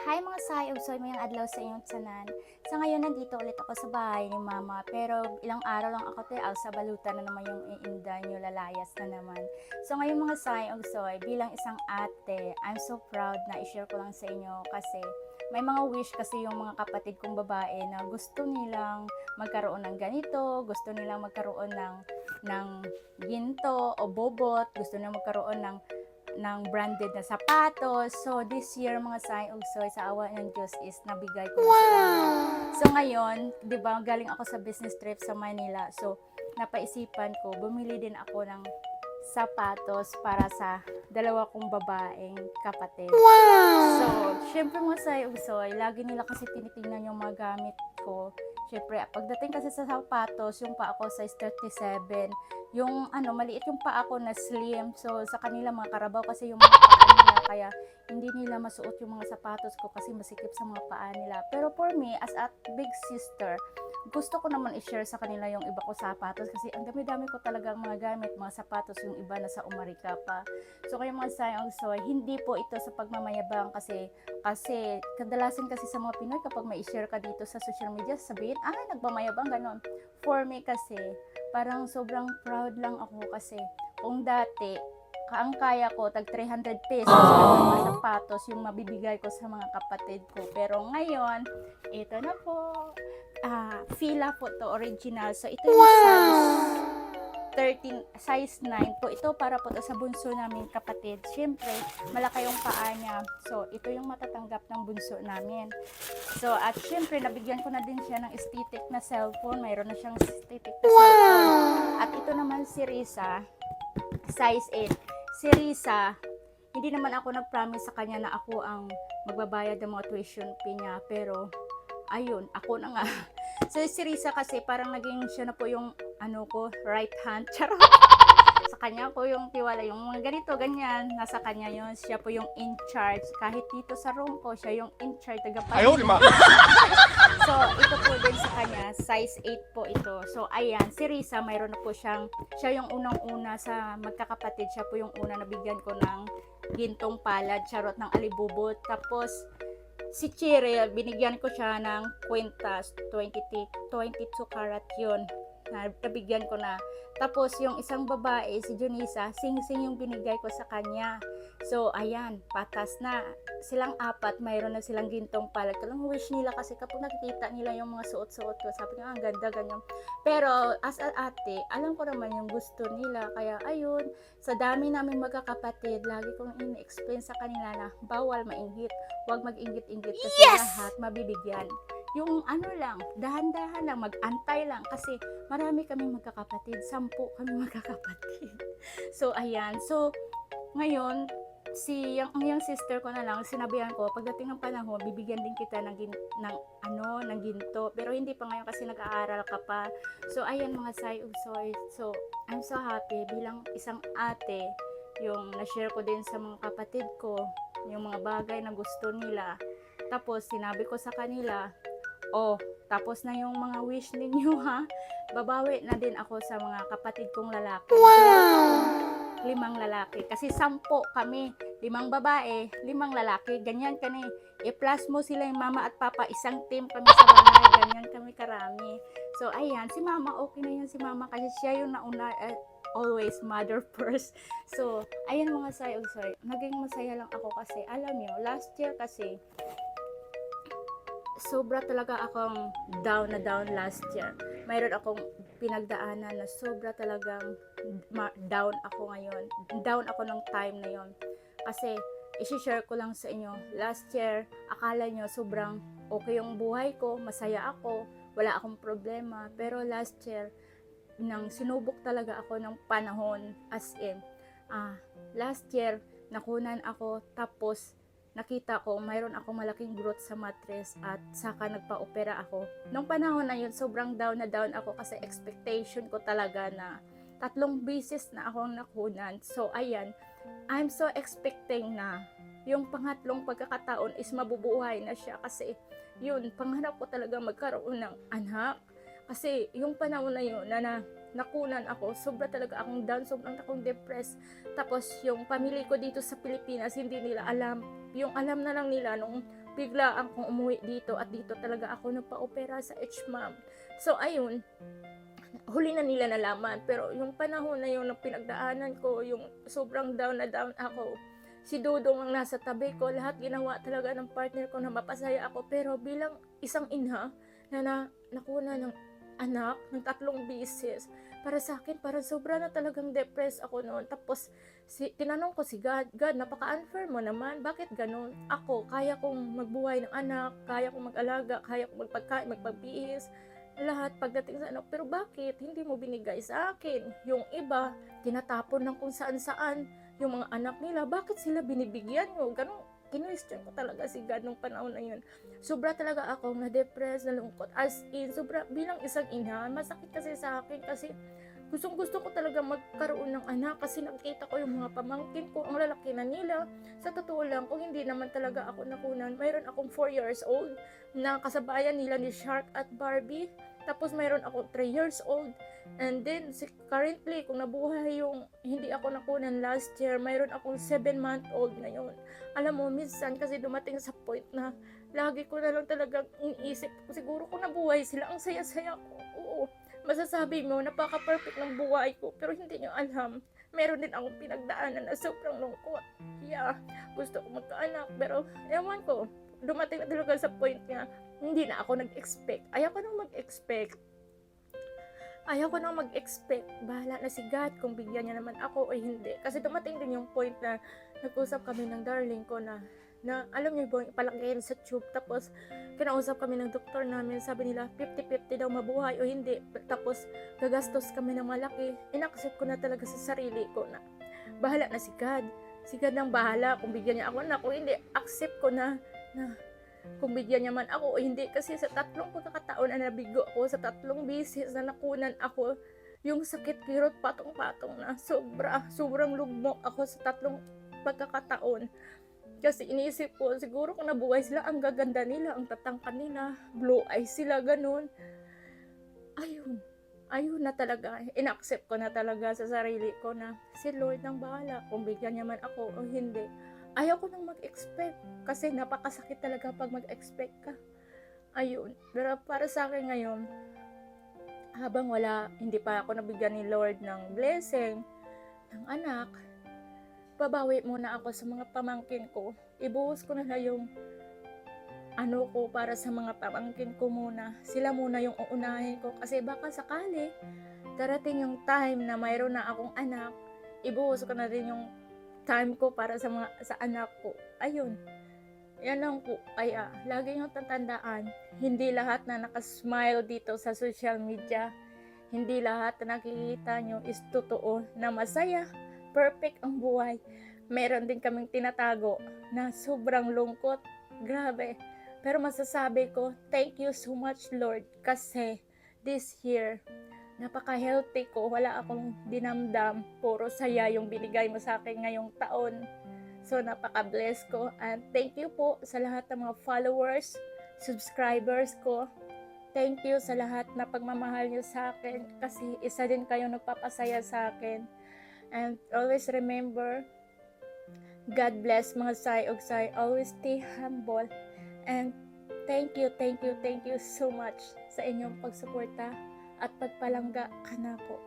Hi mga say, ugsoy mayang adlaw sa inyong tanan. Sa ngayon nandito ulit ako sa bahay ni mama, pero ilang araw lang ako sa balutan na naman yung iinda nyo, lalayas na naman. So ngayon mga say, ugsoy, bilang isang ate, I'm so proud na i-share ko lang sa inyo kasi may mga wish kasi yung mga kapatid kong babae na gusto nilang magkaroon ng ganito, gusto nilang magkaroon ng ginto o bobot, gusto nilang magkaroon ng branded na sapatos. So, this year, mga say, ugsoy, sa awa ng Diyos is nabigay ko na sa kanila. So, ngayon, di ba, galing ako sa business trip sa Manila. So, napaisipan ko, bumili din ako ng sapatos para sa dalawa kong babaeng kapatid. So, syempre mga say, ugsoy, lagi nila kasi tinitingnan yung mga gamit ko. Syempre, pagdating kasi sa sapatos, yung pa ako size 37, yung maliit yung paa ko na slim. So sa kanila mga karabaw kasi yung mga paa nila, kaya hindi nila masuot yung mga sapatos ko kasi masikip sa mga paa nila. Pero for me, as a big sister, gusto ko naman i-share sa kanila yung iba ko sapatos kasi ang dami-dami ko talagang mga gamit, mga sapatos, yung iba na sa Umarika pa. So kaya mga sayang, so hindi po ito sa pagmamayabang kasi kadalasan kasi sa mga Pinoy kapag may i-share ka dito sa social media, sabihin, nagmamayabang ganon. For me kasi, parang sobrang proud lang ako kasi kung dati, ang kaya ko, tag 300 pesos lang mga sapatos yung mabibigay ko sa mga kapatid ko. Pero ngayon, ito na po, Fila po to, original. So, ito yung size 9 po. Ito para po to sa bunso namin kapatid. Siyempre, malaki yung paa niya. So, ito yung matatanggap ng bunso namin. So, at siyempre, nabigyan ko na din siya ng aesthetic na cellphone. Mayroon na siyang aesthetic na cellphone. At ito naman si Risa, size 8. Si Risa, hindi naman ako nag-promise sa kanya na ako ang magbabayad ng mga tuition fee niya. Pero, ayun, ako na nga. So, si Risa kasi parang naging siya na po yung right hand. Charot. Sa kanya ko yung tiwala, yung mga ganito, ganyan, nasa kanya yun. Siya po yung in charge. Kahit dito sa room ko, siya yung in charge. So, ito po din sa kanya, size 8 po ito. So, ayan, si Risa, mayroon na po siya yung unang-una sa magkakapatid. Siya po yung una na bigyan ko ng gintong palad, charot ng alibubot. Tapos, si Cheryl, binigyan ko siya ng kwintas, 22 karat yun. Nabigyan ko na. Tapos, yung isang babae, si Junisa, sing-sing yung binigay ko sa kanya. So, ayan, patas na. Silang apat, mayroon na silang gintong palad. Kalang wish nila kasi kapag nakikita nila yung mga suot-suot ko, sabi niya, ang ganda, ganyan. Pero, as a ate, alam ko naman yung gusto nila. Kaya, ayun, sa dami namin magkakapatid, lagi kong in-explain sa kanila na bawal mainggit. Huwag mag-inggit-inggit kasi lahat mabibigyan. Yung lang, dahan-dahan lang, mag-antay lang kasi marami kaming magkakapatid, 10 kami magkakapatid. So, ayan. So, ngayon, yung sister ko na lang, sinabihan ko, pagdating ng panahon, bibigyan din kita ng ginto. Pero hindi pa ngayon kasi nag-aaral ka pa. So, ayan mga say-ugsoy. So, I'm so happy bilang isang ate, yung na-share ko din sa mga kapatid ko, yung mga bagay na gusto nila. Tapos, sinabi ko sa kanila, tapos na yung mga wish ninyo ha. Babawi na din ako sa mga kapatid kong lalaki. Meron 5 lalaki. Kasi 10 kami. 5 babae, 5 lalaki. Ganyan kami. I-plus mo sila yung mama at papa. Isang team kami sa bahay. Ganyan kami karami. So, ayan. Si mama, okay na yun si mama. Kasi siya yung nauna. Always mother first. So, ayan mga say-ugsoy. Naging masaya lang ako kasi, alam nyo, last year kasi, sobra talaga akong down na down last year. Mayroon akong pinagdaanan na sobra talagang down ako ngayon. Down ako ng time na yon. Kasi, isi-share ko lang sa inyo. Last year, akala nyo sobrang okay yung buhay ko, masaya ako, wala akong problema. Pero last year, nang sinubok talaga ako ng panahon, as in, last year, nakunan ako, tapos, nakita ko, mayroon akong malaking growth sa mattress at saka nagpa-opera ako. Nung panahon na yun, sobrang down na down ako kasi expectation ko talaga na 3 beses na akong nakunan. So, ayan, I'm so expecting na yung pangatlong pagkakataon is mabubuhay na siya kasi yun, pangarap ko talaga magkaroon ng anak. Kasi yung panahon na yun na nakunan ako, sobra talaga akong down, sobrang akong depressed. Tapos yung family ko dito sa Pilipinas, hindi nila alam. Yung alam na lang nila nung bigla akong umuwi dito, at dito talaga ako nagpa-opera sa HMAM. So ayun, huli na nila nalaman. Pero yung panahon na yun, ng pinagdaanan ko, yung sobrang down na down ako, si Dudong ang nasa tabi ko, lahat ginawa talaga ng partner ko na mapasaya ako. Pero bilang isang ina na nakuna ng anak ng 3 beses, para sa akin, parang sobra na talagang depressed ako noon. Tapos tinanong ko si God, God, napaka-unfair mo naman, bakit ganun? Ako, kaya kong magbuhay ng anak, kaya kong mag-alaga, kaya kong magpagkain, magpabihis, lahat pagdating sa anak, pero bakit hindi mo binigay sa akin? Yung iba, tinatapon ng kung saan-saan yung mga anak nila, bakit sila binibigyan mo? Ganun, kinwestiyon ko talaga si God nung panahon na yun. Sobra talaga ako na-depressed, nalungkot, as in, sobra, bilang isang ina, masakit kasi sa akin, kasi gusto ko talaga magkaroon ng anak, kasi nakita ko yung mga pamangkin ko, ang lalaki na nila. Sa totoo lang, kung hindi naman talaga ako nakunan, mayroon akong 4 years old na kasabayan nila ni Shark at Barbie. Tapos mayroon ako 3 years old. And then currently, kung nabuhay yung hindi ako nakunan last year, mayroon akong 7-month-old ngayon. Alam mo, minsan kasi dumating sa point na lagi ko na lang talagang iniisip, siguro kung nabuhay sila, ang saya-saya ko. Oo, masasabi mo, napaka-perfect ng buhay ko, pero hindi nyo alam, meron din akong pinagdaanan na sobrang lungkot. Yeah, gusto ko magkaanak, pero ewan ko, dumating na talaga sa point nga, hindi na ako nag-expect. Ayaw ko nang mag-expect. Bahala na si God kung bigyan niya naman ako o hindi. Kasi dumating din yung point na nag-usap kami ng darling ko na alam niyo ba, ipalakihin sa tube. Tapos kinausap kami ng doktor namin, sabi nila 50-50 daw mabuhay o hindi. Tapos gagastos kami ng malaki. Inaccept ko na talaga sa sarili ko na bahala na si God. Si God nang bahala kung bigyan niya ako na, kung hindi, accept ko na kung bigyan niya man ako o hindi. Kasi sa 3 pagkakataon na nabigo ako, sa 3 beses na nakunan ako, yung sakit kirot patong-patong na sobrang lugmok ako sa 3 pagkakataon. Kasi iniisip ko, siguro kung nabuhay sila, ang gaganda nila, ang tatangkan nila, blue eyes sila, ganun. Ayun na talaga, inaccept ko na talaga sa sarili ko na si Lord nang bahala kung bigyan niya man ako o hindi. Ayaw ko nang mag-expect, kasi napakasakit talaga pag mag-expect ka. Ayun, pero para sa akin ngayon, habang hindi pa ako nabigyan ni Lord ng blessing, ng anak, babawi muna ako sa mga pamangkin ko. Ibuhos ko na yung ko para sa mga pamangkin ko muna. Sila muna yung uunahin ko, kasi baka sakali darating yung time na mayroon na akong anak, ibuhos ko na rin yung time ko para sa anak ko. Ayun. Yan lang po. Kaya lagi nyo tatandaan, hindi lahat na nakasmile dito sa social media, hindi lahat na nakikita nyo is totoo na masaya, perfect ang buhay. Meron din kaming tinatago na sobrang lungkot. Grabe. Pero masasabi ko, thank you so much Lord, kasi this year, napaka-healthy ko, wala akong dinamdam, puro saya yung binigay mo sa akin ngayong taon. So napaka-bless ko, and thank you po sa lahat ng mga followers, subscribers ko. Thank you sa lahat na pagmamahal nyo sa akin, kasi isa din kayong nagpapasaya sa akin. And always remember, God bless mga Sai og Sai, always stay humble, and thank you so much sa inyong pagsuporta at pagpalangga kanako.